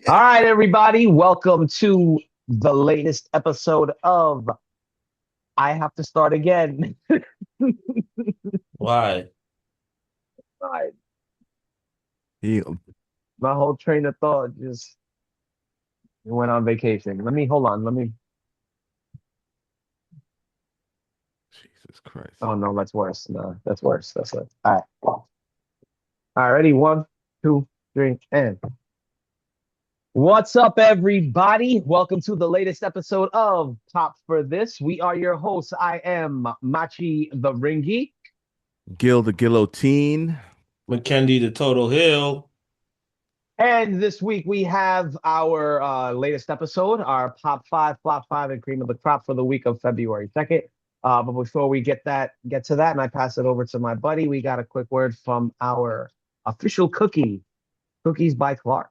All right, everybody, welcome to the latest episode of I Have to Start Again. Why? Right. Healed. My whole train of thought just went on vacation. Hold on. Jesus Christ. Oh, no, that's worse. No, that's worse. That's it. All right. All right, ready? One, two, three, and what's up, everybody? Welcome to the latest episode of Top for This. We are your hosts. I am Machi the Ringy. Gil the Guillotine. McKendy the Total Hill. And this week we have our latest episode, our POP5, FLOP5, and cream of the crop for the week of February 2nd. But before we get to that, and I pass it over to my buddy, we got a quick word from our official cookie, Cookies by Clark.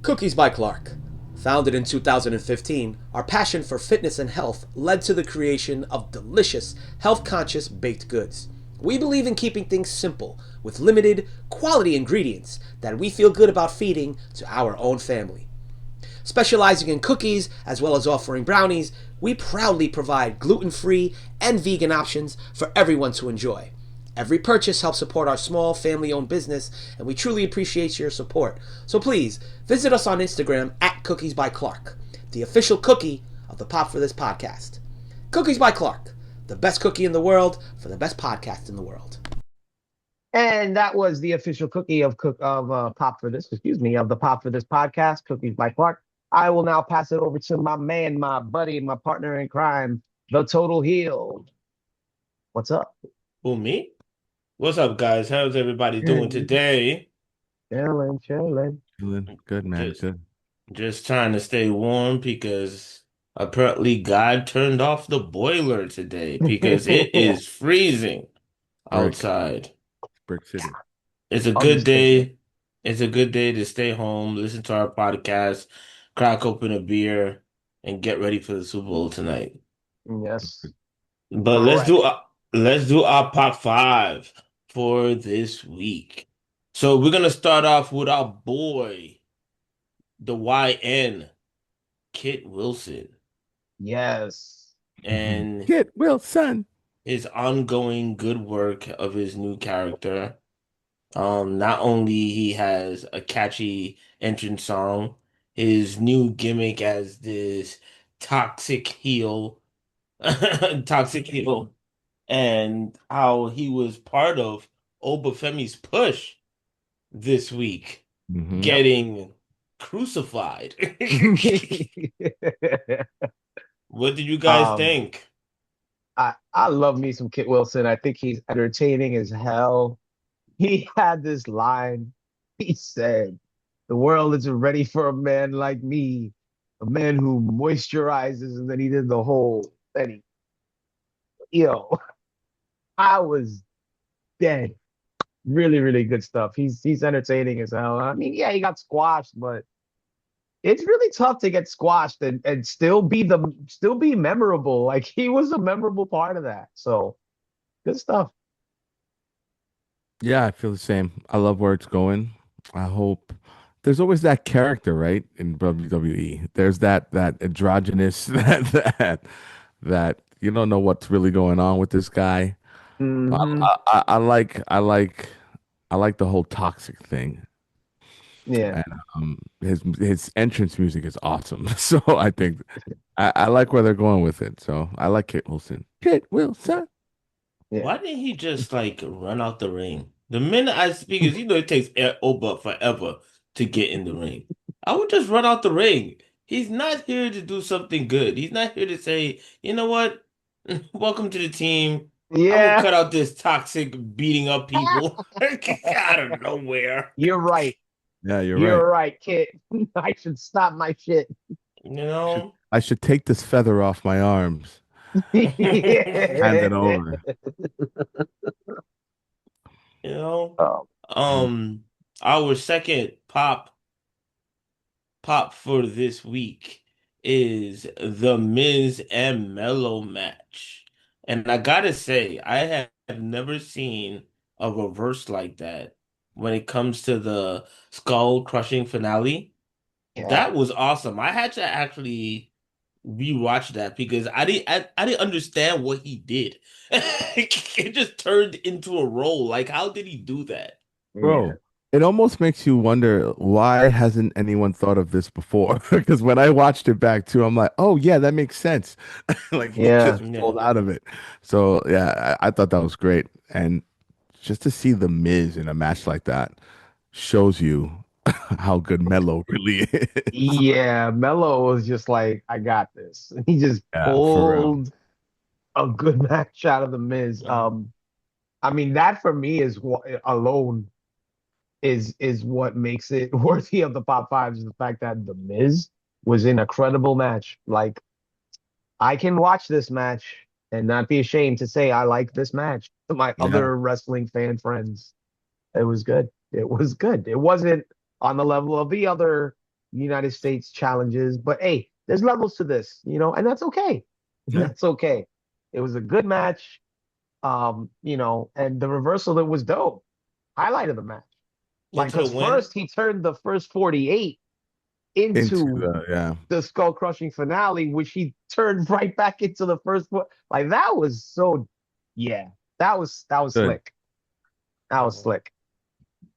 Cookies by Clark. Founded in 2015, our passion for fitness and health led to the creation of delicious, health conscious baked goods. We believe in keeping things simple with limited, quality ingredients that we feel good about feeding to our own family. Specializing in cookies as well as offering brownies, we proudly provide gluten free and vegan options for everyone to enjoy. Every purchase helps support our small family owned business, and we truly appreciate your support. So please visit us on Instagram at Cookies by Clark, the official cookie of the Pop for This podcast. Cookies by Clark, the best cookie in the world for the best podcast in the world. And that was the official cookie of Pop for This, excuse me, of the Pop for This podcast, Cookies by Clark. I will now pass it over to my man, my buddy, my partner in crime, the Total Heel. What's up? Who, me? What's up, guys? How's everybody doing today? Chilling. Good, man. Just, Good. just trying to stay warm because apparently God turned off the boiler today because it is freezing Brick. outside. Brick City. It's a good Understatement. day. It's a good day to stay home, listen to our podcast, crack open a beer, and get ready for the Super Bowl tonight. Yes. But All right. let's do our POP5 for this week. So we're gonna start off with our boy, the YN, Kit Wilson, Yes. and Get Wilson. his ongoing good work of his new character. Not only he has a catchy entrance song, his new gimmick as this toxic heel, toxic heel, and how he was part of Obafemi's push this week, Mm-hmm. Yep. getting crucified. What did you guys um, think? I love me some Kit Wilson. I think he's entertaining as hell. He had this line. He said, "The world isn't ready for a man like me, a man who moisturizes." And then he did the whole thing. Yo, I was dead. Really, really good stuff. He's entertaining as hell. I mean, yeah, he got squashed, but it's really tough to get squashed and still be memorable. Like he was a memorable part of that. So good stuff. Yeah, I feel the same. I love where it's going. I hope there's always that character, right? In WWE. There's that androgynous that you don't know what's really going on with this guy. I, Hmm. I like the whole toxic thing. Yeah. And his entrance music is awesome. So I think I like where they're going with it. So I like Kit Wilson. Kit Wilson. Yeah. Why didn't he just like run out the ring? The minute I speak is, it takes Oba forever to get in the ring. I would just run out the ring. He's not here to do something good. He's not here to say, you know what? Welcome to the team. I'm gonna Yeah. cut out this toxic beating up people out of nowhere. You're right. Yeah, you're right. You're right, kid. I should stop my shit. You I should know? I should take this feather off my arms. Hand Yeah. it over. You know? Oh, Um, our second pop for this week is the Miz and Mello match. And I gotta say, I have never seen a reverse like that when it comes to the skull crushing finale. Yeah. That was awesome. I had to actually rewatch that because I didn't understand what he did. It just turned into a role. Like, how did he do that? Yeah. Bro, it almost makes you wonder why hasn't anyone thought of this before? Because when I watched it back too, I'm like, oh yeah, that makes sense. Like he Yeah. just Yeah. rolled out of it. So yeah, I thought that was great. And just to see the Miz in a match like that shows you how good Melo really is. Yeah. Melo was just like, I got this. He just Yeah, for real. pulled a good match out of the Miz. I mean, that for me is what alone is what makes it worthy of the pop five is the fact that the Miz was in a credible match. Like I can watch this match and not be ashamed to say I like this match to my Yeah. other wrestling fan friends. It was good. It was good. It wasn't on the level of the other United States challenges, but hey, there's levels to this, and that's okay. Yeah. That's okay. It was a good match. And the reversal that was dope. Highlight of the match. Like, Into the because win. first he turned the first 48 Into into the yeah. the skull crushing finale, which he turned right back into the first one. Like that was so, yeah, that was Good. slick. That was Mhm. slick.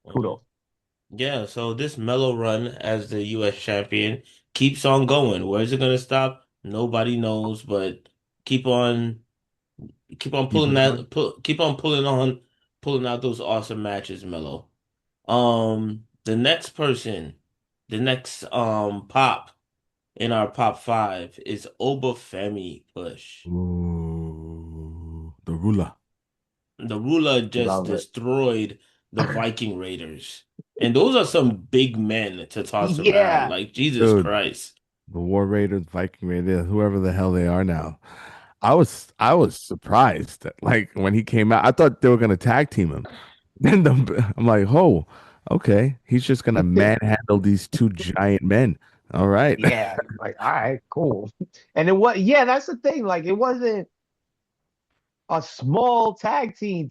Mhm. Kudos. Yeah, so this Melo run as the US champion keeps on going. Where's it gonna stop? Nobody knows, but keep on keep on Keep pulling it going. keep on pulling out those awesome matches, Melo. The next person, the next pop in our pop five is Obafemi Push. Ooh, the ruler. The ruler just Love it. destroyed the Viking Raiders. And those are some big men to toss around. Yeah. Like Jesus Dude, Christ. the War Raiders, Viking Raiders, whoever the hell they are now. I was surprised that, like when he came out. I thought they were gonna tag team him. Then I'm like, oh, okay. He's just gonna manhandle these two giant men. All right. Yeah. Like, all right, cool. And yeah, that's the thing. Like, it wasn't a small tag team.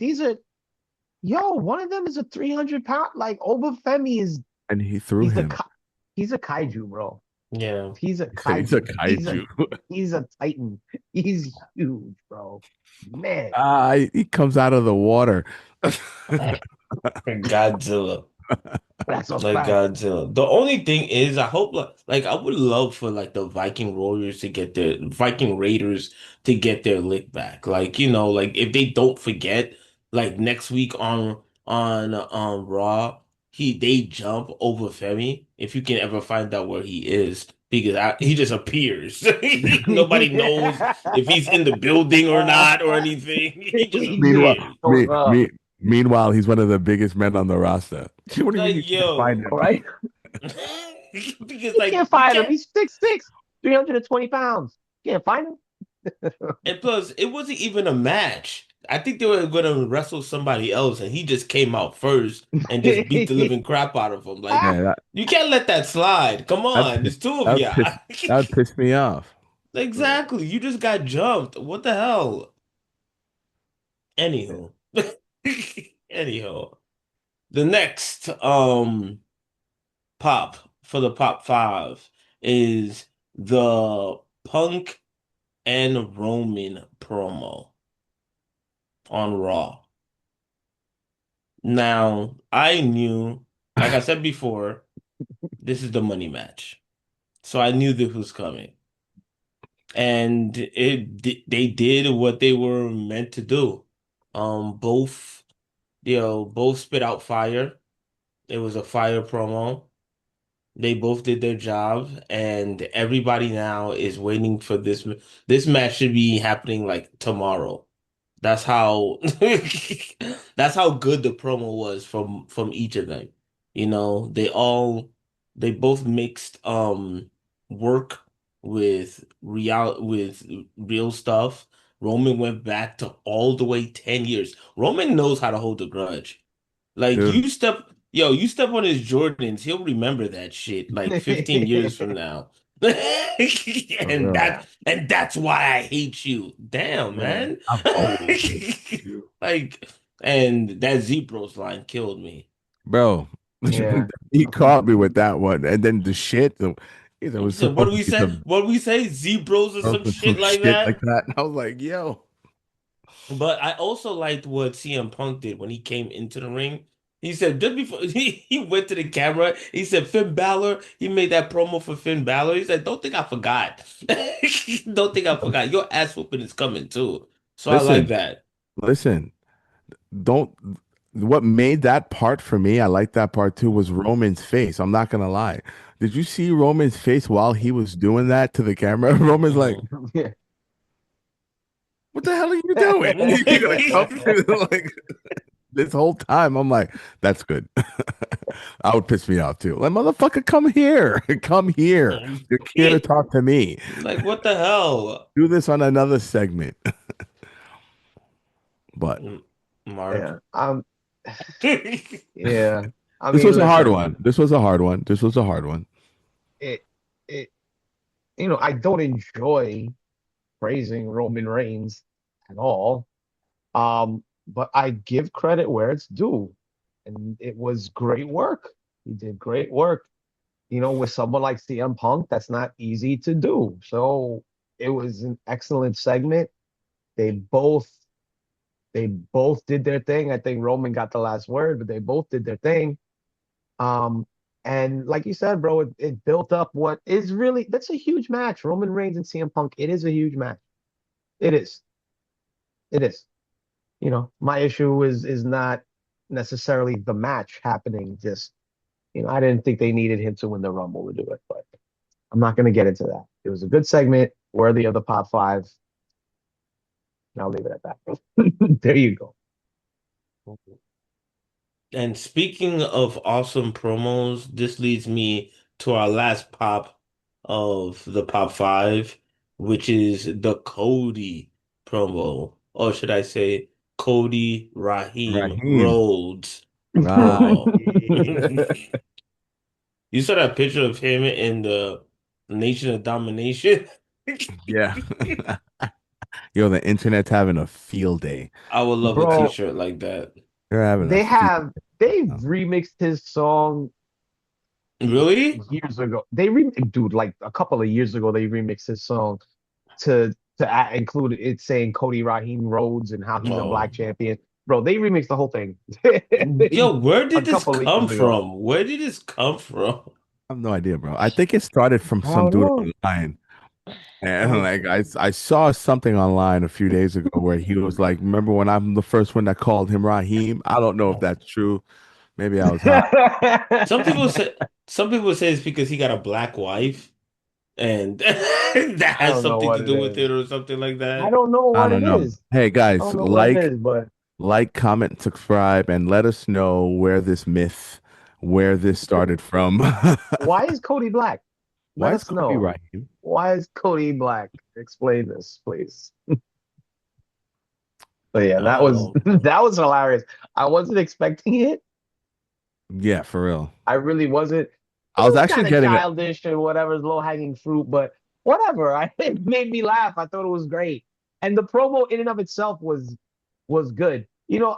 One of them is a 300 pound. Like, Obafemi And he threw he's a, him. ki- he's a kaiju, bro. Yeah. He's a He said he's a kaiju. kaiju. He's a titan. He's huge, bro. Man. He comes out of the water. Godzilla. That's a Like fact. Godzilla. The only thing is, I hope like I would love for like the Viking Raiders to get their lick back. Like like if they don't forget, like next week on Raw, they jump over Femi. If you can ever find out where he is, because he just appears. Nobody knows if he's in the building or not or anything. He just He just Meanwhile, appears. shows up. meanwhile, he's one of the biggest men on the roster. What do you mean Like you can't find yo. All him? right. Because You like can't you fight him. can't. He's 6'6", 320 pounds. You can't find him. And plus, it wasn't even a match. I think they were gonna wrestle somebody else, and he just came out first and just beat the living crap out of him. Like, Yeah, you can't let that slide. Come that on, there's two of that you. would that would piss me off. Exactly. You just got jumped. What the hell? Anywho. Anyhow. The next pop for the pop five is the Punk and Roman promo on Raw. Now, I knew, like I said before, this is the money match. So I knew this was coming. And they did what they were meant to do. Both, both spit out fire. It was a fire promo. They both did their job, and everybody now is waiting for this. This match should be happening like tomorrow. That's how that's how good the promo was from each of them. They both mixed work with real stuff. Roman went back to all the way 10 years. Roman knows how to hold a grudge. Like Dude, you step on his Jordans, he'll remember that shit like 15 years from now. for And real. that's why I hate you. Damn, Man, man. I've always hated you. Like, and that Zebros line killed me. Bro. Yeah. He caught me with that one, and then the shit. He said it He was said, "What do supposed to we be say? What do we say? Zebros or some some shit like shit like that." that. And I was like, yo, But I also liked what CM Punk did when he came into the ring. He said just before he went to the camera, he said Finn Balor, he made that promo for Finn Balor. He said, "Don't think I forgot. Don't think I forgot. Your ass whooping is coming too." So I like listen, that. listen. Don't. What made that part for me? I like that part too. Was Roman's face? I'm not gonna lie. Did you see Roman's face while he was doing that to the camera? Roman's like, Mhm. Yeah. "What the hell are you doing? You're gonna come through like this whole time?" I'm like, "That's good." I would piss me off too. Like, motherfucker, come here, come here. You're here to talk to me. Like what the hell? Do this on another segment. But Mark. Yeah. Yeah. I this mean, was a hard listen, one. This was a hard one. This was a hard one. it it I don't enjoy praising Roman Reigns at all. But I give credit where it's due. And it was great work. He did great work. With someone like CM Punk, that's not easy to do. So it was an excellent segment. They both they both did their thing. I think Roman got the last word, but they both did their thing. Um, and like you said, bro, it built up what is really that's a huge match. Roman Reigns and CM Punk. It is a huge match. It is. It is. My issue is not necessarily the match happening. Just, I didn't think they needed him to win the Rumble to do it, but I'm not going to get into that. It was a good segment, worthy of the Pop 5. And I'll leave it at that. There you go. And speaking of awesome promos, this leads me to our last pop of the Pop 5, which is the Cody promo. Or should I say Cody Raheem Raheem. Rhodes promo. Raheem. You saw that picture of him in the Nation of Domination? Yeah. Yo, the internet's having a field day. I would love a Bro, t-shirt like that. They're having a they field. have they Oh, remixed his song Really? years ago. Dude, like a couple of years ago, they remixed his song to include it saying Cody Raheem Rhodes and how he's a Oh. black champion. Bro, they remixed the whole thing Yo, where a did this couple of come years ago. from? Where did this come from? I have no idea, bro. I think it started from I some don't dude know. online. And Um, like I saw something online a few days ago where he was like, remember when I'm the first one that called him Raheem? I don't know if that's true. Maybe I was high. Some people say some people say it's because he got a black wife and that I has don't know something what to it do with is. it or something like I that. don't know I what don't it know. is. Hey I guys, don't know what it is, but comment, subscribe, and let us know where this started from. why is Cody black? Let Why is us Cody know. Raheem? Why is Cody black? Explain this, please. But yeah, that was Oh, that was hilarious. I wasn't expecting it. Yeah, for real. I really wasn't. It I was was actually kind of getting childish and whatever's low hanging fruit, but whatever. It made me laugh. I thought it was great, and the promo in and of itself was good.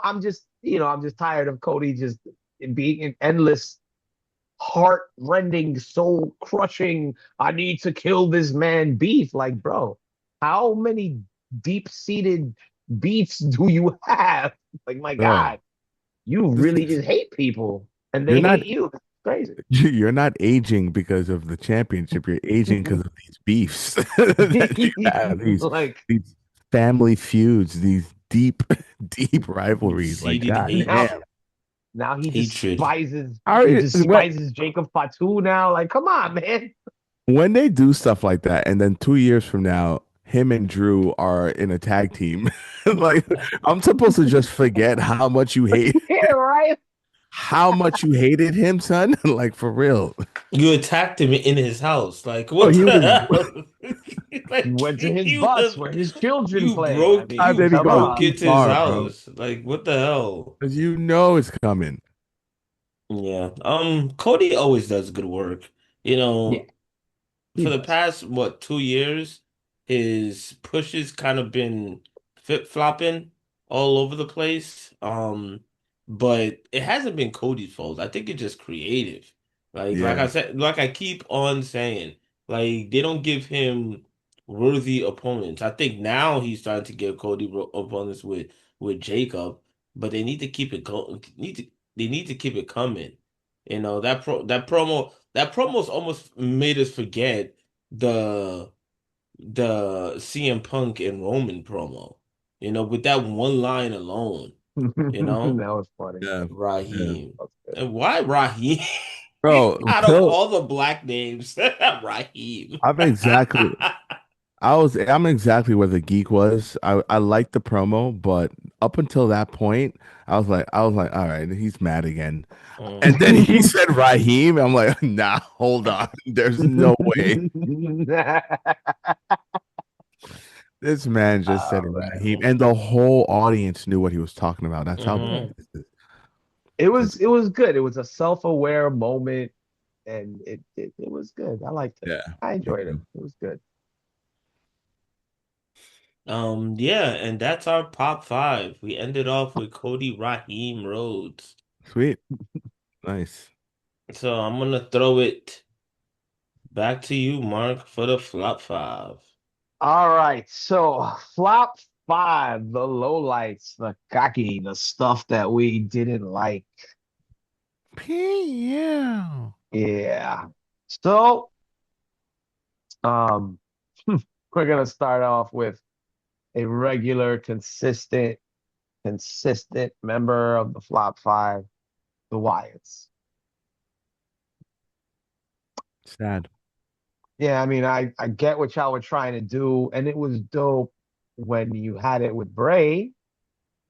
I'm just tired of Cody just being an endless, heart-rending, soul-crushing. I need to kill this man beef. Like, bro, how many deep-seated beefs do you have? Like, my bro. God, you This really is just hate people and you're they not hate you. It's crazy. you're not aging because of the championship. You're aging because of these beefs that you have, Like these family feuds, these deep, deep rivalries. Like, seated God now, hate, damn. now he hatred. despises How are he you, despises Jacob Fatu now. Like, come on, man. when they do stuff like that, and then 2 years from now, him and Drew are in a tag team, like I'm supposed to just forget Yeah, right. how much you hated him, son? Like for real. You attacked him in his house. Like, Oh, what he the was hell? He Like, went to his bus where his children play. I I mean, didn't come go broke on. too into his far, bro. house. Like, what the hell? Because you know it's coming. Yeah. Cody always does good work. You Yeah, know, he for the does. past, what, 2 years, his pushes kind of been flip-flopping all over the place. but it hasn't been Cody's fault. I think it's just creative. Like I Yeah. said, like I keep on saying, like they don't give him worthy opponents. I think now he's starting to give Cody opponents with Jacob, but they need to keep it go. They need to keep it coming. You know that promo's almost made us forget the CM Punk and Roman promo. You know, with that one line alone. You know. That was funny. Yeah. Yeah. Raheem. That's good. And why Raheem? Bro, Out of until all the black names, Raheem. I'm exactly I'm exactly where the geek was. I liked the promo, but up until that point, I was like, all right, he's mad again. And then he said Raheem. I'm like, nah, hold on. There's no way. This man just said Oh man. Raheem. And the whole audience knew what he was talking about. That's how Yeah. Mhm. bad this is. It was good. It was a self-aware moment and it was good. I liked it. Yeah. I Me enjoyed it. too. It was good. Yeah, and that's our pop five. We ended off with Cody Raheem Rhodes. Sweet. Nice. So I'm gonna throw it back to you, Mark, for the flop five. All right. So flop five, the lowlights, the cocky, the stuff that we didn't like. Yeah. Yeah. So um we're gonna start off with a regular, consistent member of the flop five, the Wyatts. Sad. Yeah, I mean, I get what y'all were trying to do, and it was dope when you had it with Bray,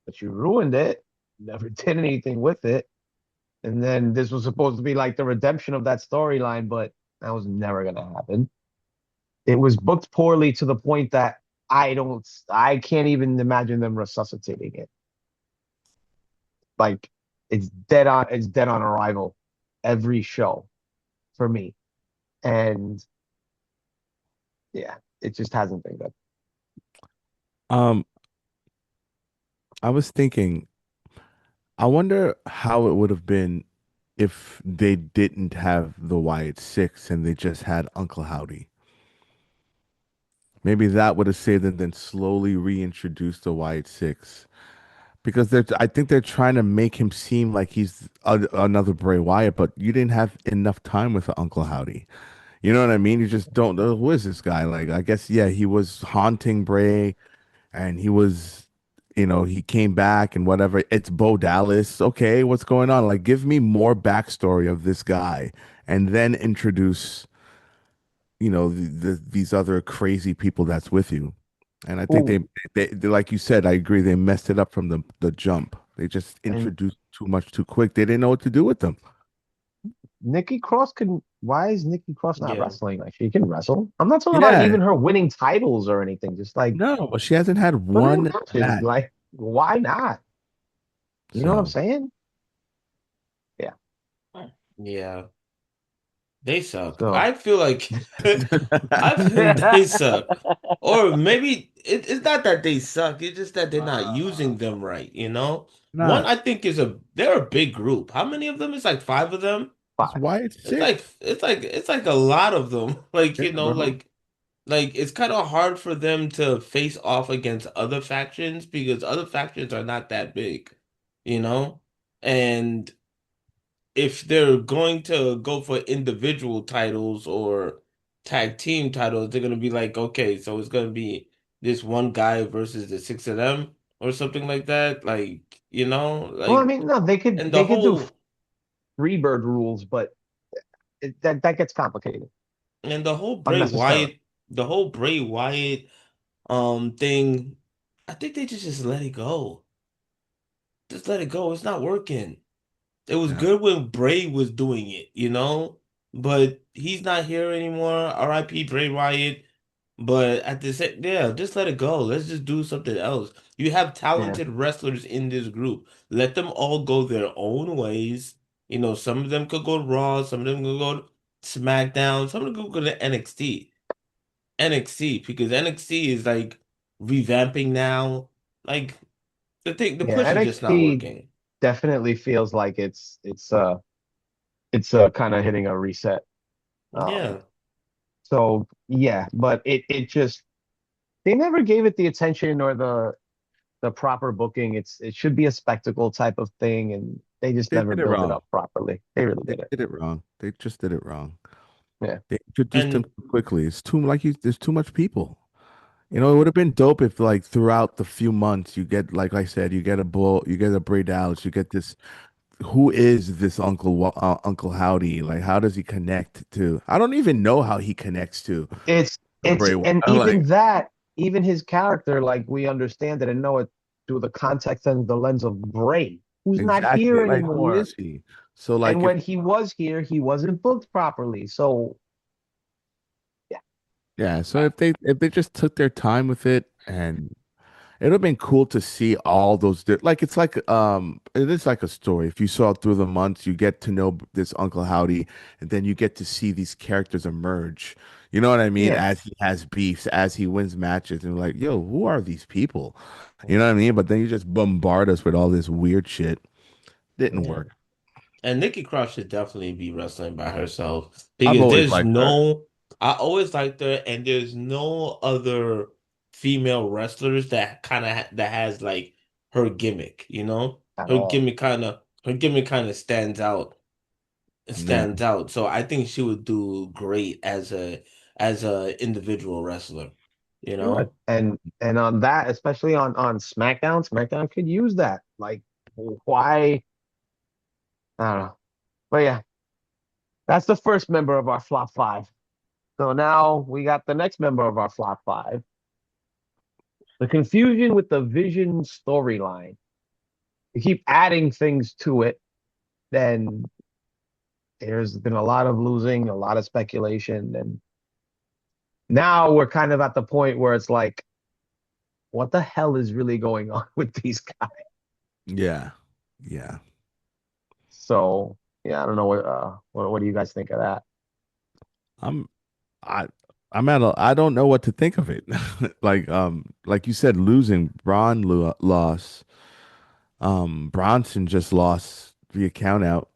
but you ruined it. Never did anything with it. And then this was supposed to be like the redemption of that storyline, but that was never gonna happen. It was booked poorly to the point that I can't even imagine them resuscitating it. Like it's dead on arrival every show for me. And yeah, it just hasn't been good. Um, I was thinking, I wonder how it would have been if they didn't have the Wyatt Six and they just had Uncle Howdy. Maybe that would have saved them, then slowly reintroduce the Wyatt Six. Because I think they're trying to make him seem like he's another Bray Wyatt, but you didn't have enough time with Uncle Howdy. You know what I mean? You just don't know who is this guy. Like, I guess, yeah, he was haunting Bray and he was, he came back and whatever. It's Bo Dallas. Okay, what's going on? Like, give me more backstory of this guy and then introduce, these other crazy people that's with you. And I think Ooh, they, like you said, I agree. They messed it up from the jump. They just and introduced too much too quick. They didn't know what to do with them. Nikki Cross can. Why is Nikki Cross not Yeah. wrestling? Like she can wrestle. I'm not talking about Yeah, even her winning titles or anything. Just like no, but she hasn't had put her in one matches. match. Like why not? You know what I'm So saying? Yeah. Yeah. They suck. So I feel like I feel they suck. Or maybe it's not that they suck, it's just that they're not using them right, you know? One not. I think they're a big group. How many of them? It's like five of them. That's five. why it's sick. It's like a lot of them. Like, Yeah, you know, bro. like it's kind of hard for them to face off against other factions because other factions are not that big, you know? And if they're going to go for individual titles or tag team titles, they're gonna be like, okay, so it's gonna be this one guy versus the six of them or something like that. Like, you know, Well, I like mean, no, and the they could do whole Freebird rules, but that gets complicated and the whole Bray unnecessarily. Wyatt, the whole Bray Wyatt thing, I think they just let it go. Just let it go. It's not working. It was Yeah. good when Bray was doing it, you know? But he's not here anymore. R.I.P. Bray Wyatt. But at the same, yeah, just let it go. Let's just do something else. You have Yeah, talented wrestlers in this group. Let them all go their own ways. You know, some of them could go Raw, some of them could go SmackDown, some of them could go to NXT. NXT, because NXT is like revamping now. Like the yeah. push is just not NXT working. definitely feels like it's kind of hitting a reset. Um, Yeah. so yeah, but it just they never gave it the attention or the proper booking. It should be a spectacle type of thing, and they just They never did it built it wrong. up properly. They really They did it. did it wrong. They just did it wrong. Yeah. They introduced them And too quickly. It's too like you. There's too much people. You know, it would have been dope if like throughout the few months you get, like I said, you get a bull, you get a Bray Dallas, you get this. Who is this Uncle Howdy? Like, how does he connect to? I don't even know how he connects to It's Bray and Wyatt. even Like, that, even his character, like we understand it and know it through the context and the lens of Bray, who's not here exactly. Like, who anymore. is he? So, And like, if when he was here, he wasn't booked properly. So yeah, yeah, so if they just took their time with it, and it would have been cool to see all those like it's like it is like a story. If you saw it through the months, you get to know this Uncle Howdy, and then you get to see these characters emerge. You know what I mean? yeah, As he has beefs, as he wins matches, and like, yo, who are these people? You know what I mean? But then you just bombard us with all this weird shit. Didn't yeah, work. And Nikki Cross should definitely be wrestling by herself I've because always there's liked her. no, I always liked her, and there's no other female wrestlers that that has like her gimmick, you know? at all. Her gimmick kind of Yeah. stands out. So I think she would do great as a individual wrestler, you You would. know? And on that, especially on SmackDown, SmackDown could use that. Like, why? I don't know. But yeah, that's the first member of our flop five. So now we got the next member of our flop five. The confusion with the Vision storyline. You keep adding things to it, then there's been a lot of losing, a lot of speculation, and now we're kind of at the point where it's like, what the hell is really going on with these guys? Yeah. Yeah. So yeah, I don't know what do you guys think of that? I'm I I'm at a I don't know what to think of it. Like you said, losing loss. Bronson just lost the account out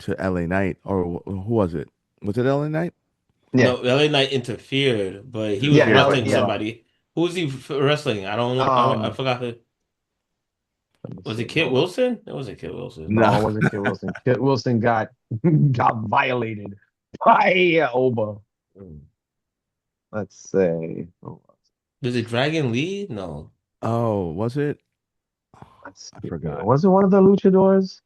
to LA Knight, or who was it? Was it LA Knight? Yeah, No, LA Knight interfered, but he was yeah, Interfered, Ellen, but wrestling he yeah. lost. somebody. Who was he wrestling? I don't know. I Um, forgot who. let me Was it see. Kit Hold on. Wilson? It wasn't Kit Wilson. No, No. it wasn't Kit Wilson. Kit Wilson got got violated by Oba. Hmm. Let's say, hold on. Was it Dragon Lee? No. Oh, was it? Let's I see here. forgot. Was it one of the luchadors?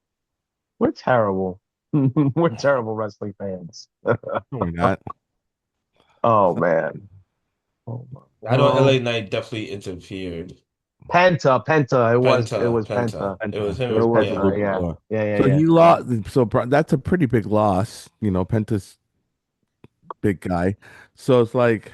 We're terrible. We're terrible wrestling fans. No, we're not. Oh It's not- man. Hold on. I know LA No. Knight definitely interfered. Penta. It was Penta. Penta. It was Penta. It him. was It was a Yeah. Penta. Yeah. luchador. Yeah. Yeah. So Yeah. he lost. So that's a pretty big loss. You know, Penta's big guy. So it's like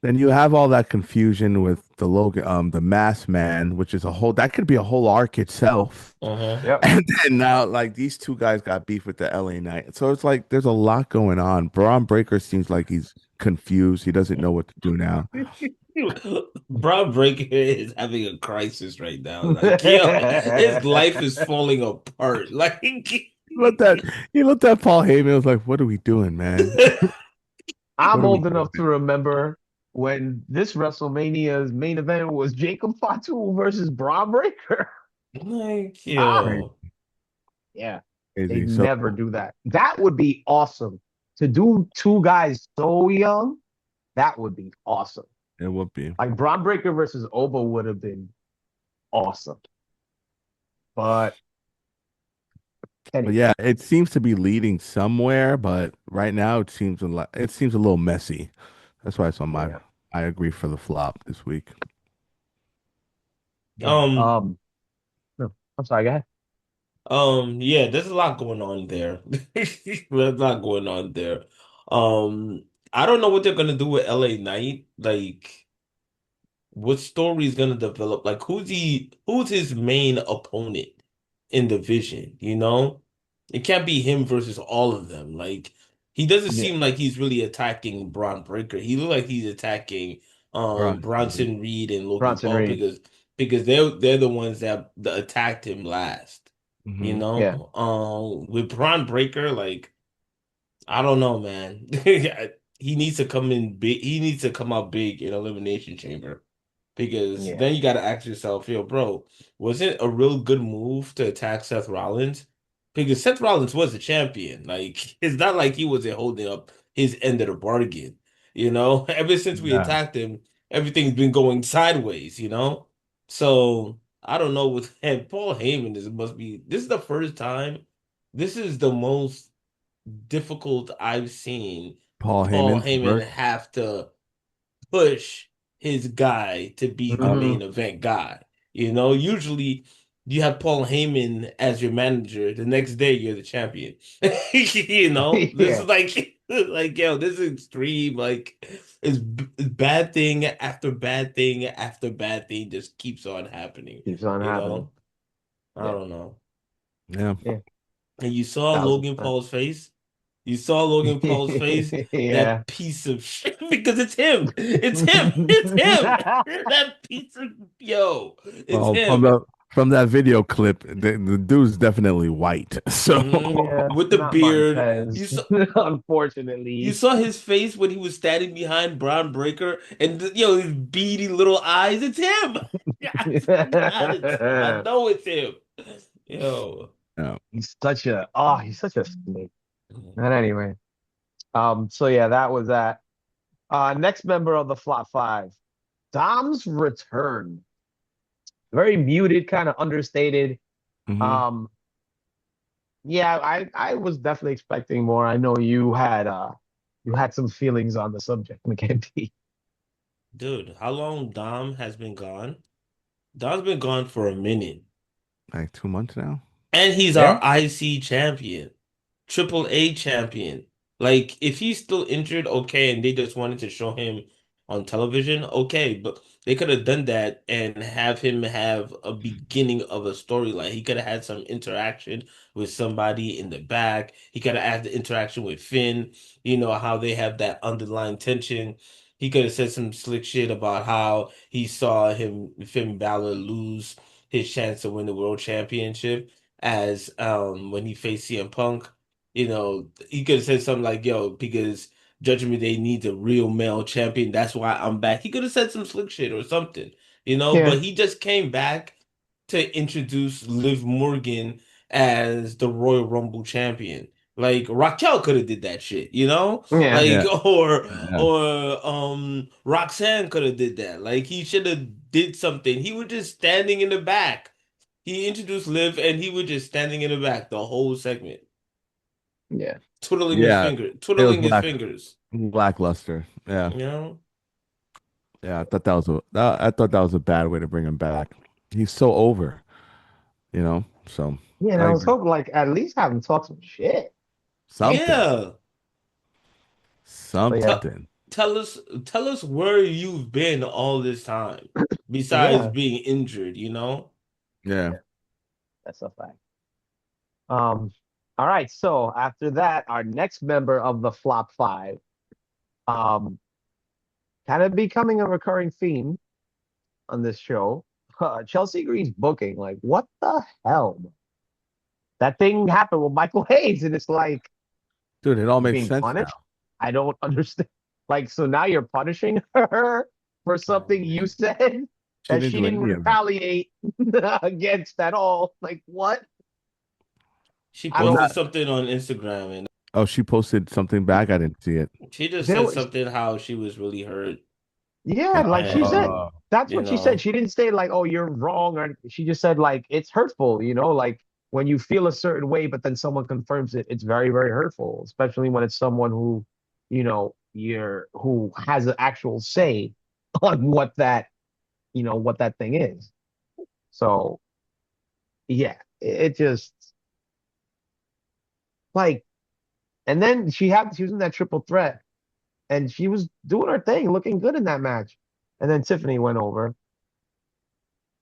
then you have all that confusion with the Logan, the Mass Man, which is a whole that could be a whole arc itself. Uh-huh. Yep. And then now, like these two guys got beef with the LA Knight. So it's like there's a lot going on. Braun Breaker seems like he's confused. He doesn't know what to do now. Braun Breaker is having a crisis right now. Like, yo, his life is falling apart. Like, He looked at he looked at Paul Heyman and was like, "What are we doing, man? I'm What are we old doing?" enough to remember when this WrestleMania's main event was Jacob Fatu versus Braun Breaker. like, Ah, Crazy, yo. yeah. They'd crazy. So never do that. That would be awesome. To do two guys so young, that would be awesome. it would be. Like Braun Breaker versus Oba would have been awesome. But But anyway, yeah, it seems to be leading somewhere, but right now it seems a little messy. That's why it's on my yeah. I agree for the flop this week. Yeah. Um, No, I'm sorry, go ahead. yeah, there's a lot going on there. There's a lot going on there. Um, I don't know what they're gonna do with LA Knight. Like, what story is gonna develop? Like, who's his main opponent in the Vision, you know? It can't be him versus all of them. Like, he doesn't Yeah. seem like he's really attacking Braun Breaker. He looks like he's attacking Bronson Reed. Bronson Reed and Logan Bronson Paul Reed. because they're the ones that attacked him last. You Hmm. Yeah. know, with Braun Breaker, like I don't know, man. He needs to come in big. He needs to come out big in Elimination Chamber because Yeah. then you got to ask yourself, yo, bro, was it a real good move to attack Seth Rollins? Because Seth Rollins was the champion. Like it's not like he wasn't holding up his end of the bargain. You know, ever since we Yeah. attacked him, everything's been going sideways. You know, so I don't know with him. Paul Heyman is must be. This is the first time. This is the most difficult I've seen Paul Paul Heyman's Heyman work. have to push his guy to be the Oh, main Hmm. event guy. You know, usually you have Paul Heyman as your manager. The next day you're the champion. You know, this Yeah. is like like yo, this is extreme. Like bad thing after bad thing after bad thing just keeps on happening. Keeps on You happening. know, I Yeah. don't know. yeah. Yeah. And you saw Thousand Logan percent. Paul's face. You saw Logan Paul's face, Yeah. that piece of shit, because it's him. It's him. It's him. That piece of yo, it's Well, him. from that video clip, the dude's definitely white. So Hmm. Yeah. With the Not beard. Montez, You unfortunately. saw his face when he was standing behind Braun Breaker and yo, his beady little eyes. It's him. I swear to God, it's him. I know it's him. Yo. yeah. He's such a snake. But anyway, so yeah, that was that. Next member of the Flop Five, Dom's return. Very muted, kind of understated. Hmm. Um, yeah, I was definitely expecting more. I know you had some feelings on the subject, McKenty. Dude, how long Dom has been gone? Dom's been gone for a minute. Like 2 months now. And he's Yeah, our IC champion, Triple A champion. Like, if he's still injured, okay, and they just wanted to show him on television, okay, but they could have done that and have him have a beginning of a storyline. He could have had some interaction with somebody in the back. He could have had the interaction with Finn, you know, how they have that underlying tension. He could have said some slick shit about how he saw Finn Balor lose his chance to win the world championship as when he faced CM Punk. You know, he could have said something like, yo, because Judgment Day needs a real male champion. That's why I'm back. He could have said some slick shit or something, you know, yeah, but he just came back to introduce Liv Morgan as the Royal Rumble champion. Like Raquel could have did that shit, you know? yeah, Like Yeah. Yeah. Roxanne could have did that. Like he should have did something. He was just standing in the back. He introduced Liv and he was just standing in the back the whole segment, yeah. Yeah. It was twiddling his fingers. lackluster. Yeah. You know? Yeah. I thought that was a bad way to bring him back. He's so over, you know. So Yeah, and I I was agree. hoping like at least have him talk some shit. Something. Yeah. But yeah, Tell Something. tell us where you've been all this time, besides yeah, being injured, you know? Yeah. yeah, that's a fact. Um, all right, so after that, our next member of the Flop Five, um, kind of becoming a recurring theme on this show. Chelsea Green's booking, like, what the hell? That thing happened with Michael Hayes, and it's like Dude, it all she's makes being sense now. punished. I don't understand. Like, so now you're punishing her for Oh something you man. said She that didn't she do didn't any of it. retaliate against at all. Like, what? She I Well, don't. posted not. something on Instagram and Oh, she posted something back. I didn't see it. she just There said was, something how she was really hurt yeah, like she said, and Uh, that's you what she said. know, She didn't say like, "Oh, you're wrong," or she just said like it's hurtful. Like when you feel a certain way, but then someone confirms it, it's very, very hurtful, especially when it's someone who, who has an actual say on what that thing is. So yeah, it just like, and then she was in that triple threat, and she was doing her thing, looking good in that match, and then Tiffany went over,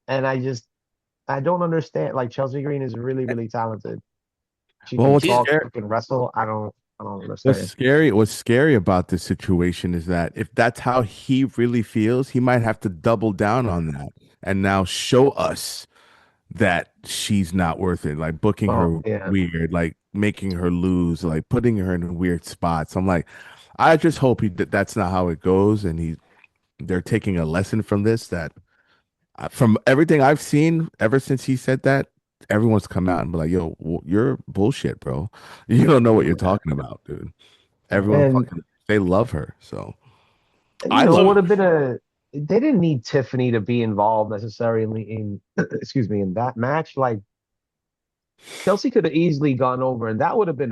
and I don't understand. Like Chelsea Green is really, really talented. She well, can what's she's talk, scary? she can wrestle. I don't understand. What's scary about this situation is that if that's how he really feels, he might have to double down on that and now show us that she's not worth it. Like booking Oh her yeah. weird, like making her lose, like putting her in weird spots. I'm like, I just hope that's not how it goes, and they're taking a lesson from this. That from everything I've seen ever since he said that, everyone's come out and be like, "Yo, you're bullshit, bro. You don't know what you're talking about, dude." Everyone And fucking they love her, so you I know, love would So have been they didn't need Tiffany to be involved necessarily in excuse me, in that match. Like Chelsea could have easily gone over, and that would have been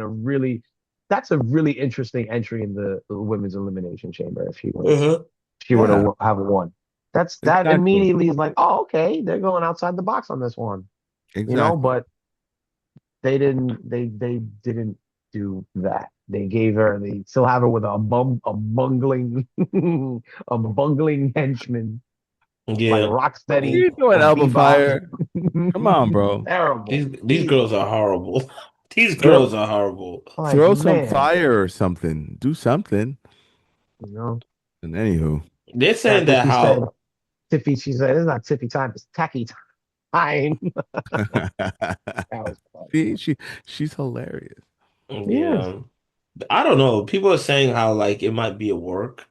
that's a really interesting entry in the women's elimination chamber uh-huh. if she were yeah, to have won. That exactly, immediately is like, oh, okay, they're going outside the box on this one, exactly. but they didn't do that. They still have her with a bungling a bungling henchman like Yeah. What are Rocksteady you doing, or Elba Bebop. Fire? Come on, bro. Terrible. These girls Jesus. are horrible. These Throw girls are horrible. Like, throw some man, fire or something. Do something. you know. And anywho, They're saying After that she said how she said it's not tippy time, it's tacky time. That was funny. see, she's hilarious. Yes. yeah. I don't know. People are saying how like it might be a work.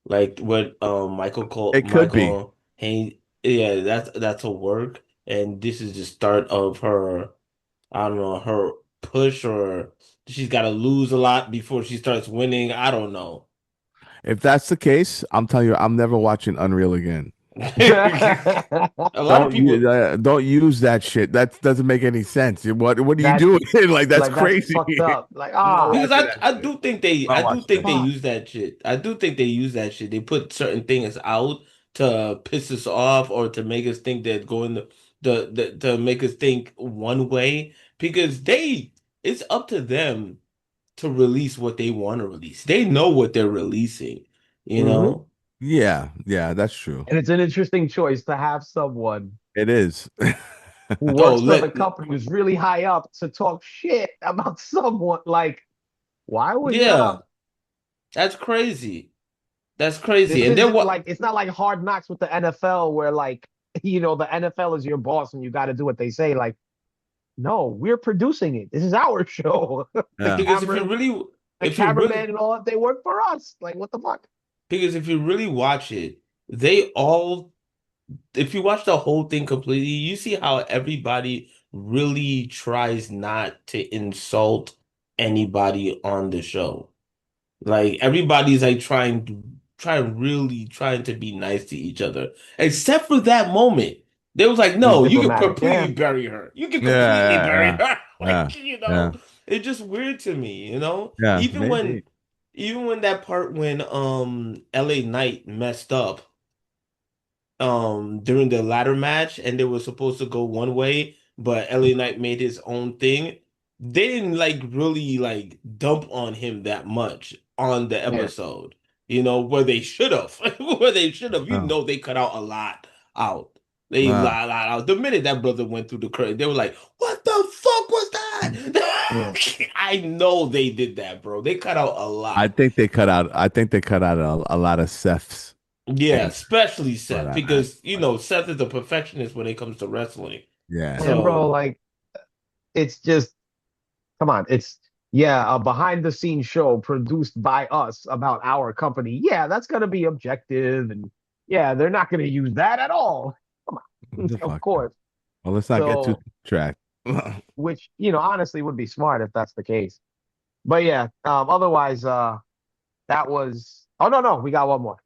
Like what It could be. Michael Haynes, yeah, that's a work. And this is the start of her, I don't know, her push, or she's gotta lose a lot before she starts winning. I don't know. If that's the case, I'm telling you, I'm never watching Unreal again. A lot of people. Don't use that shit. That doesn't make any sense. What are you That's doing? Like that's like that's crazy. fucked up. Like, I'm not Because watching that I shit. do think they I'm I not do watching think that they shit. fuck. use that shit. I do think they use that shit. They put certain things out to piss us off or to make us think that going the to make us think one way because it's up to them to release what they want to release. They know what they're releasing, you Hmm. know? Yeah, yeah, that's true. And it's an interesting choice to have someone It is. who Oh, works for the let company who's really high up to talk shit about someone. Like, why would yeah, y'all? that's crazy. That's crazy. This And then isn't what like it's not like hard knocks with the NFL where like the NFL is your boss and you got to do what they say. Like, no, we're producing it. This is our show. the Yeah. because camera, the if you really cameraman and all that, they work for us. Like, what the fuck? because if you really watch it, they all if you watch the whole thing completely, you see how everybody really tries not to insult anybody on the show. Like everybody's like trying to be nice to each other. Except for that moment. They was like, It was no, you can diplomatic. completely Yeah, bury her. You can completely bury Yeah, her. yeah, Like, yeah, it's just weird to me, you know? yeah, maybe. Even when that part when LA Knight messed up during the ladder match and they were supposed to go one way, but LA Knight made his own thing. They didn't like really like dump on him that much on the yeah, episode, where they should have. Where they should have. Oh, They cut out a lot out. They wow. lot out. The minute that brother went through the curtain, they were like, "What the fuck was yeah. that?" I know they did that, bro. They cut out a lot. I think they cut out a lot of Seth's Yeah, entrance especially for Seth, that match. because Seth is a perfectionist when it comes to wrestling. Yeah. And bro, So like, it's just come on. It's yeah, a behind the scenes show produced by us about our company. Yeah, that's gonna be objective, and yeah, they're not gonna use that at all. Come on, The of fuck. course. Well, let's not get too So, tracked. which honestly would be smart if that's the case. But yeah, otherwise, that was. Oh no, no, we got one more.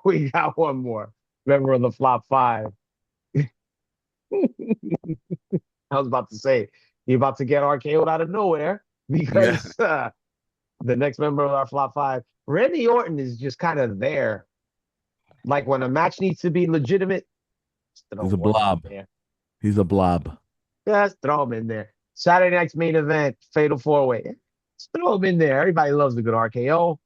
We got one more. Remember the flop five? I was about to say you're about to get RKO'd out of nowhere Yeah. because the next member of our flop five, Randy Orton, is just kind of there. Like when a match needs to be legitimate, just throw He's a Orton in blob. there. He's a blob. Just throw him in there. Saturday night's main event, Fatal Four Way. Just throw him in there. Everybody loves a good RKO.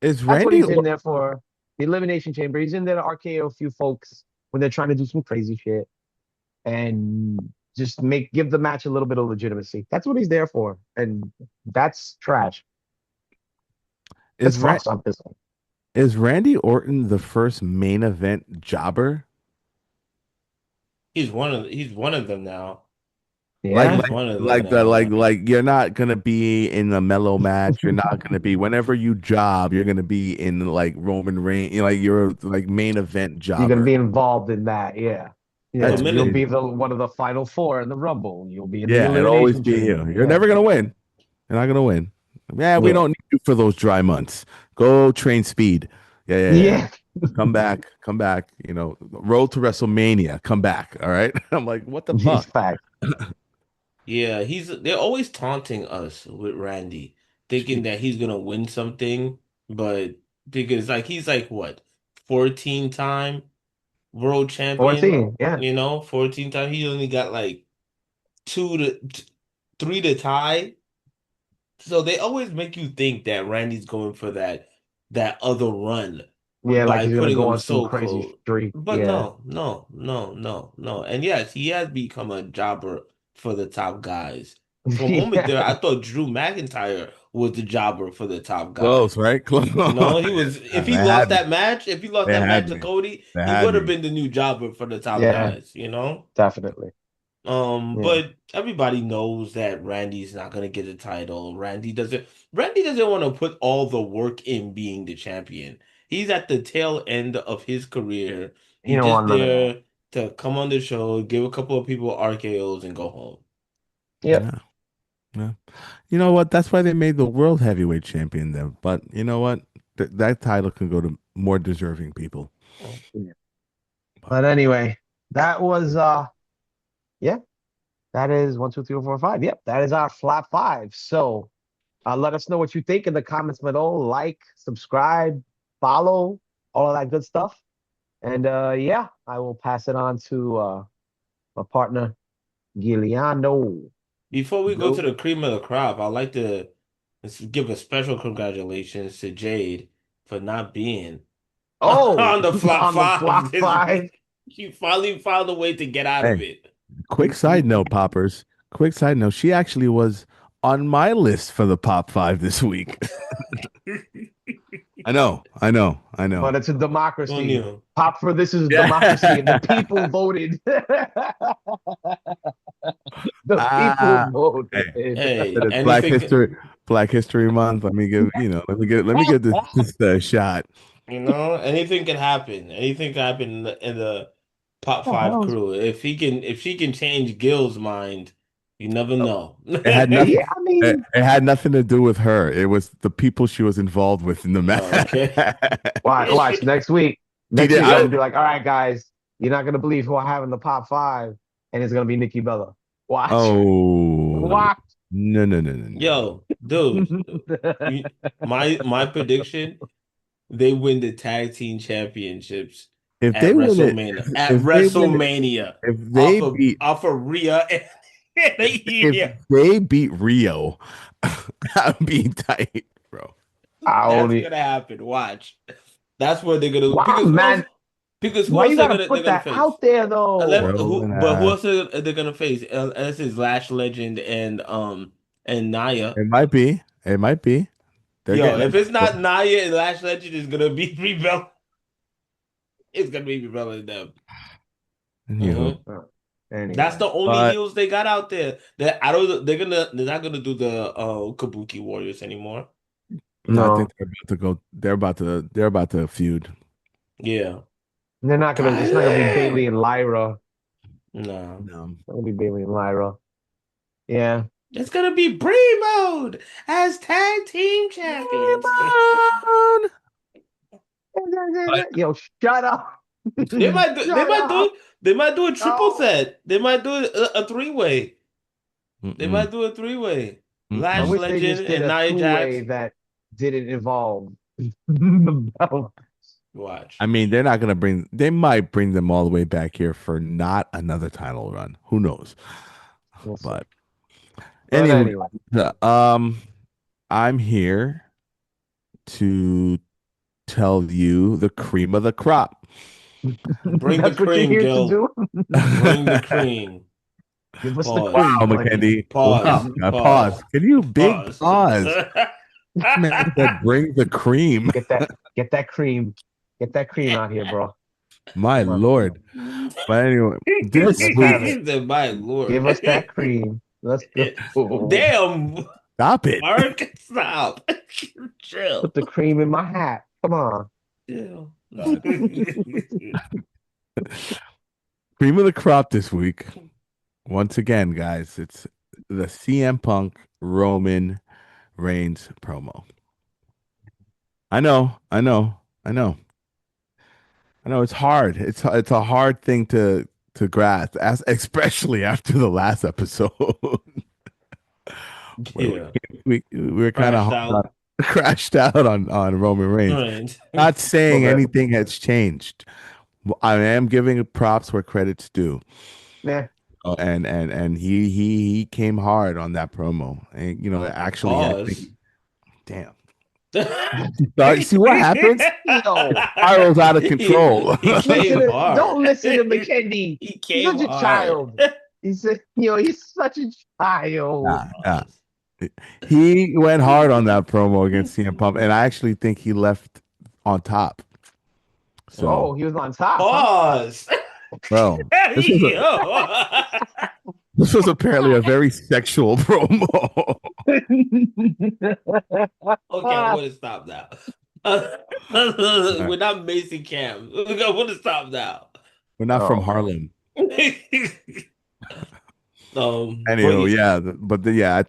Is That's what Randy he's in or there for. The Elimination Chamber. He's in there to RKO a few folks when they're trying to do some crazy shit and just give the match a little bit of legitimacy. That's what he's there for. And that's trash. Let's is Ran cross up this one. is Randy Orton the first main event jobber? he's one of them now. Like, Yeah. He's like, one of them like the now. like you're not gonna be in a mellow match. You're not gonna be whenever you job. You're gonna be in like Roman Reigns. Like you're like main event You're gonna jobber. be involved in that, yeah. The That's Yeah. You'll minute, be crazy. the one of the final four in the Rumble. You'll be in the Yeah, it'll always Elimination be you. Chamber. You're Yeah. never gonna win. You're not gonna win. Yeah, we Yeah. don't need you for those dry months. Go train speed. Yeah, yeah, yeah. Yeah. Come back, come back. Road to WrestleMania. Come back. All right. I'm like, what the These fuck? facts. yeah, they're always taunting us with Randy, thinking that he's gonna win something, but because like he's like what, 14-time world champion, 14. Yeah. 14 time. He only got like three to tie. So they always make you think that Randy's going for that other run Yeah, like by he's gonna putting go him on some so crazy close. streak. But Yeah. no, no, no, no, no. And yes, he has become a jobber for the top guys. For a moment Yeah. there, I thought Drew McIntyre was the jobber for the top Close, guys. right? Close. He was. If he They lost had me. that match, if he lost They that had match to me. Cody, They he had would have me. been the new jobber for the top Yeah, guys. definitely. Yeah. But everybody knows that Randy's not gonna get the title. Randy doesn't want to put all the work in being the champion. He's at the tail end of his career. You He's don't just want none of that. there to come on the show, give a couple of people RKOs and go home. Yep. Yeah. Yeah. You know what? That's why they made the world heavyweight champion then. But you know what? That title can go to more deserving people. Yeah. But But anyway, that was yeah, that is 1, 2, 3, 4, 5. Yep, that is our flop five. So let us know what you think in the comments below. Like, subscribe, follow, all of that good stuff. And yeah, I will pass it on to my partner, Giuliano. Before we go to Go. the cream of the crop, I'd like to give a special congratulations to Jade for not being Oh, on the flop on the five flop this five. week. She finally found a way to get out of hey, it. quick side note, poppers. Quick side note. She actually was on my list for the POP5 this week. I know. I know. I know. But it's a democracy. Antonio. Pop for this is democracy, and the Yeah. people voted. The people Ah, hey, voted. Hey, it's Black History Month. Let me give this a shot. anything can happen. Anything can happen in the Pop The Five hell's crew. If she can change Gil's mind, you never know. It had nothing. yeah, I It, mean, it had nothing to do with her. It was the people she was involved with in the match. Oh, okay. watch next week. She Next did. week, I'm gonna be like, all right, guys, you're not gonna believe who I have in the pop five, and it's gonna be Nikki Bella. Watch, Oh watch. no no no no no Yo, dude, my prediction, they win the tag team championships If at they win it, WrestleMania. At if they win it, WrestleMania, if off they of beat off of Rhea and if yeah. they beat Rio, I'd be tight, bro. I That's only gonna happen. Watch. That's what they're gonna wow, because who else? man. Because who Why else you they're gotta gonna they're put gonna that face? out there though? Who else are they gonna face? Unless it's Lash Legend and Naya. It might be. It might be. They're Yo, getting if it's not it. Naya and Lash Legend, it's gonna be Rebel. It's gonna be Rebel and them. Anywho, hmm That's Anyway, the only but heels they got out there. That I don't. They're not gonna do the Kabuki Warriors anymore. no, I think no, they're about to go. They're about to feud. Yeah. they're not gonna. It's not gonna be Bailey and Lyra. No. No. It's gonna be Bailey and Lyra. Yeah. It's gonna be Bree mode as tag team champions. But Yo, shut up. They might do, they Shut might up. do they might do a triple No. set. They might do a three-way. They mm-mm, might do a three-way. I Lash mm-mm. wish they Legend just did and a Nia two-way Jax. that didn't involve the belt. I Watch. mean, they're not gonna bring. They might bring them all the way back here for not another title run. Who knows? We'll see. But But anyway, anyway, I'm here to tell you the cream of the crop. Bring the that's what you're cream, here to Gil. do. Bring the cream. Give us the Pause. cream, Oh, buddy. McKendy. Wow. Pause. Pause. Pause. Can you big Pause. pause? This man said, bring the cream. Get that cream. Get that cream out here, bro. My Come on. Lord. But anyway, this Let's have week, it. My lord. Give us that cream. Let's go. Damn, stop it. Mark, stop. Chill. Put the cream in my hat. Come on. Chill. God. Cream of the crop this week. Once again, guys, it's the CM Punk Roman Reigns promo. I know, I know, I know. I know it's hard. It's a hard thing to grasp, as especially after the last episode where Yeah. we were kind of Crashed hard on, out. crashed out on Roman Reigns. Right. Not saying Okay. anything has changed. I am giving props where credit's due. Yeah. And he came hard on that promo, and actually, I think, Pause. damn. See what happens? Yo, Spirals out of control. He listen came to hard. don't listen to McKendy. He He's came such a hard. child. He's such a child. Yeah. He went hard on that promo against CM Punk, and I actually think he left on top. Oh, So, he was on top, huh? Pause. bro, this was a, Yo. this was apparently a very sexual promo. Okay, I want to stop now. We're not Mason Cam. I want to stop now. We're not from Oh, Harlem. But Anyway, yeah, yeah, I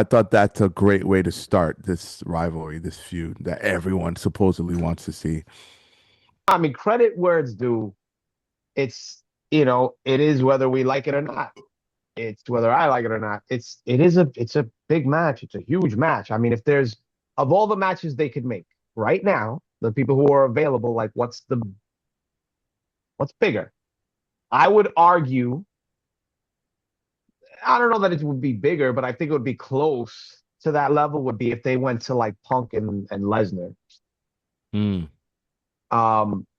thought that's a great way to start this rivalry, this feud that everyone supposedly wants to see. I mean, credit where it's due. It's it is whether we like it or not. It's whether I like it or not. It's a big match. It's a huge match. I mean, if there's of all the matches they could make right now, the people who are available, like what's bigger? I would argue, I don't know that it would be bigger, but I think it would be close to that level would be if they went to like Punk and Lesnar. Mm.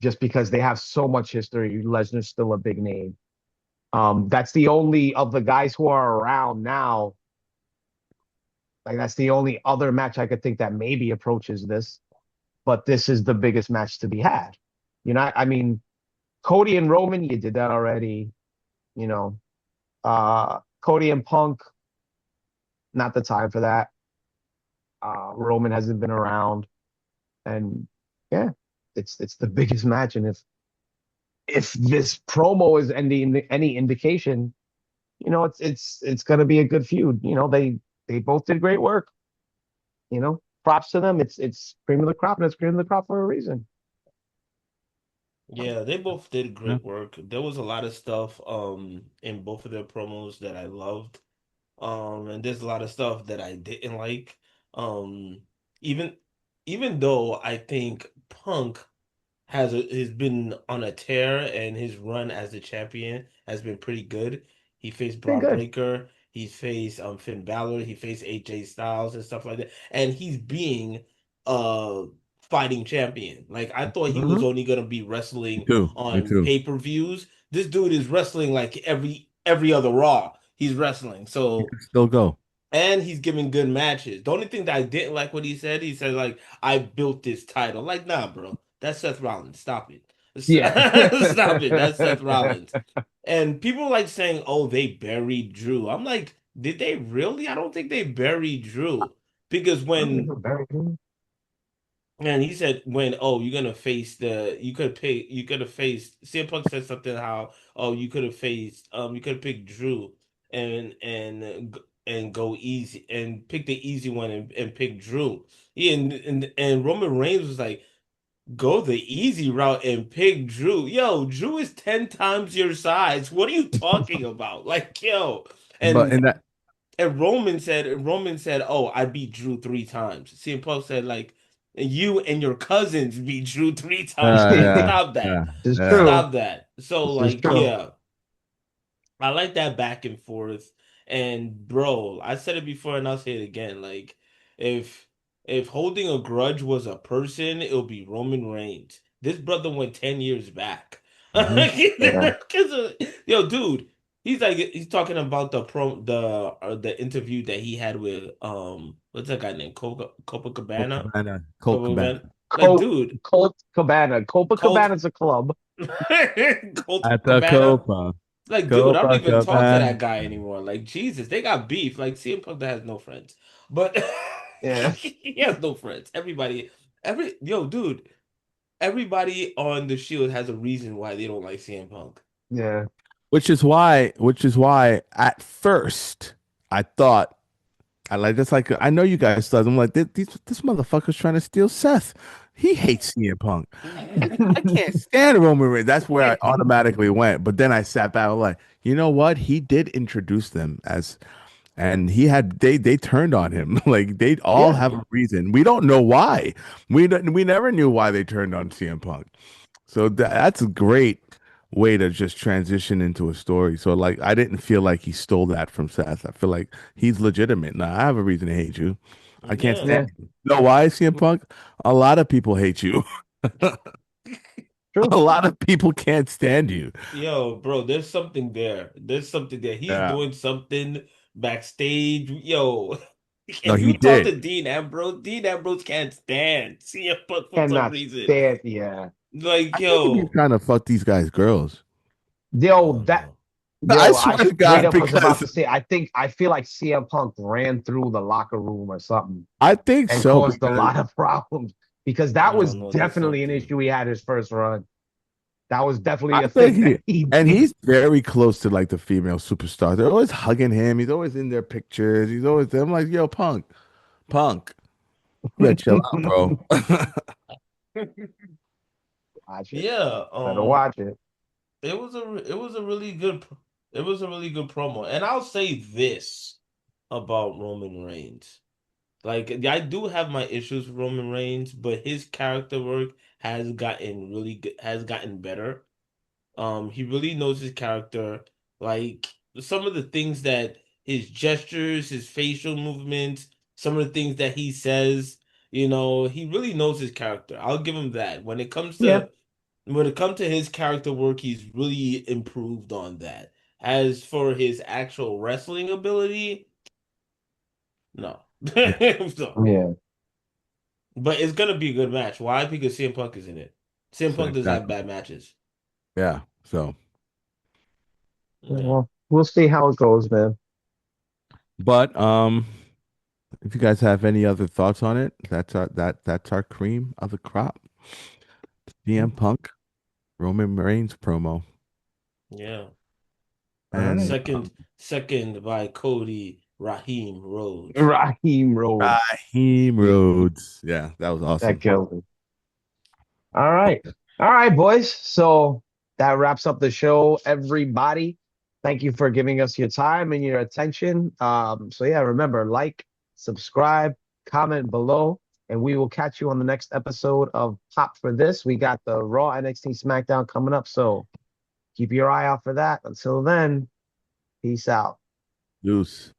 Just because they have so much history. Lesnar's still a big name. That's the only of the guys who are around now. Like that's the only other match I could think that maybe approaches this, but this is the biggest match to be had. I mean, Cody and Roman, you did that already. You know, Cody and Punk, not the time for that. Roman hasn't been around, and yeah, it's the biggest match. And if this promo is any indication, it's gonna be a good feud. They both did great work. Props to them. It's cream of the crop, and it's cream of the crop for a reason. yeah, they both did Yeah. great work. There was a lot of stuff in both of their promos that I loved. And there's a lot of stuff that I didn't like. Um even even though I think Punk has been on a tear and his run as the champion has been pretty good. He faced Been Braun good. Breaker, he faced Finn Balor, he faced AJ Styles and stuff like that. And he's being uh fighting champion. Like I thought he was Hmm. only gonna be Me wrestling too. Me on too. pay-per-views. This dude is wrestling like every other Raw. He's wrestling. He So could still go. and he's giving good matches. The only thing that I didn't like what he said like, I built this title. Like, nah, bro. That's Seth Rollins. Stop it. Yeah. Stop it. That's Seth Rollins. And people like saying, oh, they buried Drew. I'm like, did they really? I don't think they buried Drew. Because when and he said when you're gonna face you could have faced CM Punk said something how you could have faced you could have picked Drew and go easy and pick the easy one and pick Drew. Yeah, and Roman Reigns was like go the easy route and pick Drew. Yo, Drew is 10 times your size. What are you talking about? Like, yo. But And in that, and Roman said, "Oh, I beat Drew 3 times." CM Punk said, like, you and your cousins beat Drew 3 times. Like, yeah, stop that. yeah, This is yeah. true. Stop that. So, This is like, true. yeah. I like that back and forth. And bro, I said it before and I'll say it again. Like, if if holding a grudge was a person, it would be Roman Reigns. This brother went 10 years back. Hmm. Yeah. Yo, dude, he's talking about the interview that he had with what's that guy named Copacabana? Colt Cabana. Colt Copacabana. Cabana. Like, Colt dude, Colt Cabana. Colt Copacabana's a club. Colt At the Cabana. Copa. Like, dude, I don't even talk to Copacabana. that guy anymore. Like, Jesus, they got beef. Like, CM Punk that has no friends, but Yeah. he has no friends. Dude, everybody on the Shield has a reason why they don't like CM Punk. Yeah. Which is why at first I thought I like just like I know you guys thought I'm like this motherfucker's trying to steal Seth. He hates CM Punk. I can't stand Roman Reigns. That's where I automatically went. But then I sat back like, you know what? He did introduce them as and they turned on him. Like they all Yeah. have a reason. We don't know why. We never knew why they turned on CM Punk. So that's a great way to just transition into a story. So like I didn't feel like he stole that from Seth. I feel like he's legitimate. Now I have a reason to hate you. I can't Yeah. stand Yeah. you. You know why, CM Punk? A lot of people hate you. A True. lot of people can't stand you. Yo, bro, there's something there. There's something there. He's Yeah. doing something backstage. Yo, No, if he you talk to did. Dean Ambrose can't stand CM Punk for some Cannot reason. stand. Yeah. Like, I think he's yo, trying to fuck these guys' girls. I Yo, don't know. I I swear to straight God, up was about because to say, I feel like CM Punk ran through the locker room or something I think and so caused a because lot of problems because I that was don't know. There's definitely an something. issue he had his first run. That was definitely I a think thing that he did. he's very close to like the female superstars. They're always hugging him. He's always in their pictures. He's always there. I'm like, yo, Punk, you better chill out, bro. Watch it. Yeah, Better watch it. it was a really good promo. And I'll say this about Roman Reigns. Like, I do have my issues with Roman Reigns, but his character work has gotten really good, has gotten better. He really knows his character. Like, some of the things that his gestures, his facial movements, some of the things that he says, he really knows his character. I'll give him that. Yeah. When it comes to his character work, he's really improved on that. As for his actual wrestling ability, no. Yeah, No. Yeah. But it's gonna be a good match. Why? Because CM Punk is in it. CM so Punk doesn't have exactly. bad matches. Yeah. So, Yeah. Well, we'll see how it goes, man. but if you guys have any other thoughts on it, that's our cream of the crop. CM Punk, Roman Reigns promo, Yeah. All right. and Second by Cody Raheem Rhodes. Raheem Road. Raheem Rhodes. Yeah, that was That awesome. kills me. All right. All right, boys. So that wraps up the show, everybody. Thank you for giving us your time and your attention. So yeah, remember, like, subscribe, comment below, and we will catch you on the next episode of Pop for This. We got the Raw NXT SmackDown coming up, so keep your eye out for that. Until then, peace out. Loose.